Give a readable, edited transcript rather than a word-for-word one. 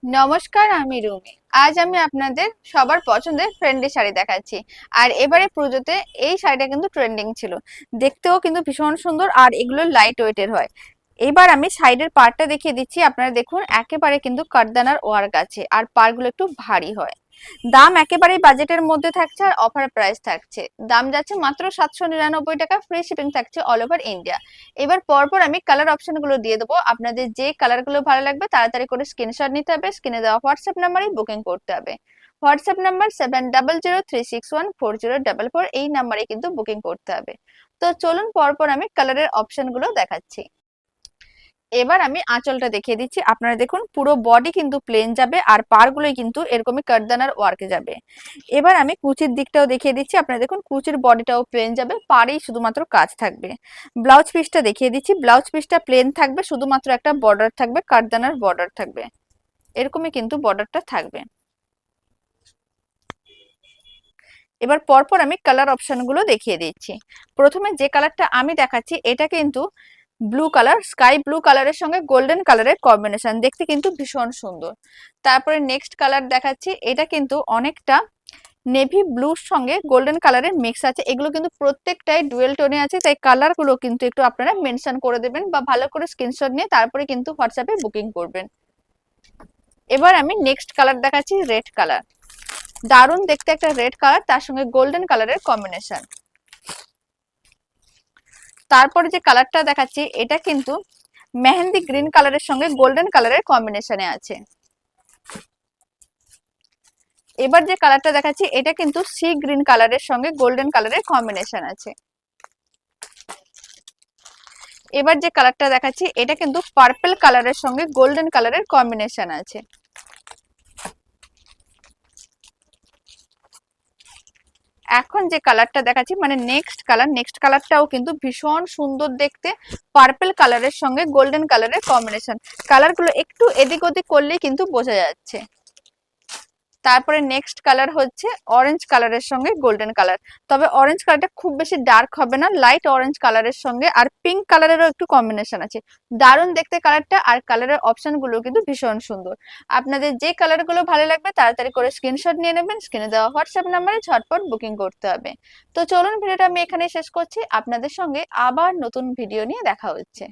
নমস্কার, আমি রুমি। আজ আমি আপনাদের সবার পছন্দের ফ্রেন্ডলি শাড়ি দেখাচ্ছি। আর এবারে পুজোতে এই শাড়িটা কিন্তু ট্রেন্ডিং ছিল। দেখতেও কিন্তু ভীষণ সুন্দর, আর এগুলো লাইট ওয়েটের হয়। এবার আমি সাইডের পার্টটা দেখিয়ে দিচ্ছি। আপনারা দেখুন, একেবারে কিন্তু কাঠদানার ওয়ার্ক আছে, আর পাড়গুলো একটু ভারী হয়। দাম একেবারেই বাজেটের মধ্যে থাকছে, আর অফার প্রাইস থাকছে। দাম যাচ্ছে মাত্র 799 টাকা, ফ্রি শিপিং থাকছে অল ওভার ইন্ডিয়া। এবার পরপর আমি কালার অপশন গুলো দিয়ে দেবো। আপনাদের যে কালার গুলো ভালো লাগবে তাড়াতাড়ি করে স্ক্রিনশট নিতে হবে, স্ক্রিনে দেওয়া হোয়াটসঅ্যাপ নাম্বারে বুকিং করতে হবে। হোয়াটসঅ্যাপ নাম্বার 7003614044, এই নাম্বারে কিন্তু বুকিং করতে হবে। তো চলুন পরপর আমি কালারের অপশন গুলো দেখাচ্ছি। এবার আমি আঁচলটা দেখিয়ে দিচ্ছি। আপনারা দেখুন, পুরো বডি কিন্তু প্লেন যাবে, আর পাড়গুলোই কিন্তু এরকমই কাঠদানার ওয়ার্কে যাবে। এবার আমি কুচির দিকটাও দেখিয়ে দিচ্ছি। আপনারা দেখুন, কুচির বডিটাও প্লেন যাবে, পাড়েই শুধুমাত্র কাজ থাকবে। ব্লাউজ পিসটা দেখিয়ে দিচ্ছি। ব্লাউজ পিসটা প্লেন থাকবে, শুধুমাত্র একটা বর্ডার থাকবে, কাঠদানার বর্ডার থাকবে। এরকমই কিন্তু বর্ডারটা থাকবে। এবার পরপর আমি কালার অপশনগুলো দেখিয়ে দিচ্ছি। প্রথমে যে কালারটা আমি দেখাচ্ছি, এটা কিন্তু ব্লু কালার, স্কাই ব্লু কালারের সঙ্গে গোল্ডেন কালারের কম্বিনেশন, দেখতে কিন্তু ভীষণ সুন্দর। তারপরে নেক্সট কালার দেখাচ্ছি, এটা কিন্তু অনেকটা নেভি ব্লুর সঙ্গে গোল্ডেন কালারের মিক্স আছে। এগুলো কিন্তু প্রত্যেকটাই ডুয়েল টোনে আছে, তাই কালারগুলো কিন্তু একটু আপনারা মেনশন করে দেবেন, বা ভালো করে স্ক্রিনশট নিয়ে তারপরে কিন্তু হোয়াটসঅ্যাপে বুকিং করবেন। এবার আমি নেক্সট কালার দেখাচ্ছি, রেড কালার। দারুণ দেখতে একটা রেড কালার, তার সঙ্গে গোল্ডেন কালারের কম্বিনেশন। তারপরে যে কালারটা দেখাচ্ছি, এটা কিন্তু মেহেন্দি গ্রিন কালারের সঙ্গে গোল্ডেন কালারের কম্বিনেশনে আছে। এবার যে কালারটা দেখাচ্ছি, এটা কিন্তু সি গ্রিন কালারের সঙ্গে গোল্ডেন কালারের কম্বিনেশন আছে। এবার যে কালারটা দেখাচ্ছি, এটা কিন্তু পার্পল কালারের সঙ্গে গোল্ডেন কালারের কম্বিনেশন আছে। এখন যে কালারটা দেখাচ্ছি, মানে নেক্সট কালারটাও কিন্তু ভীষণ সুন্দর দেখতে, পার্পল কালারের সঙ্গে গোল্ডেন কালারের কম্বিনেশন। কালারগুলো একটু এদিক ওদিক করলেই কিন্তু বোঝা যাচ্ছে। তারপরে নেক্সট কালার হচ্ছে অরেঞ্জ কালারের সঙ্গে গোল্ডেন কালার। তবে অরেঞ্জ কালারটা খুব বেশি ডার্ক হবে না, লাইট অরেঞ্জ কালারের সঙ্গে, আর পিঙ্ক কালারেরও একটু কম্বিনেশন আছে। দারুণ দেখতে কালারটা, আর কালারের অপশন গুলো কিন্তু ভীষণ সুন্দর। আপনাদের যে কালার গুলো ভালো লাগবে তাড়াতাড়ি করে স্ক্রিনশট নিয়ে নেবেন, স্ক্রিনে দেওয়া হোয়াটসঅ্যাপ নাম্বারে ঝটপট বুকিং করতে হবে। তো চলুন, ভিডিওটা আমি এখানে শেষ করছি। আপনাদের সঙ্গে আবার নতুন ভিডিও নিয়ে দেখা হচ্ছে।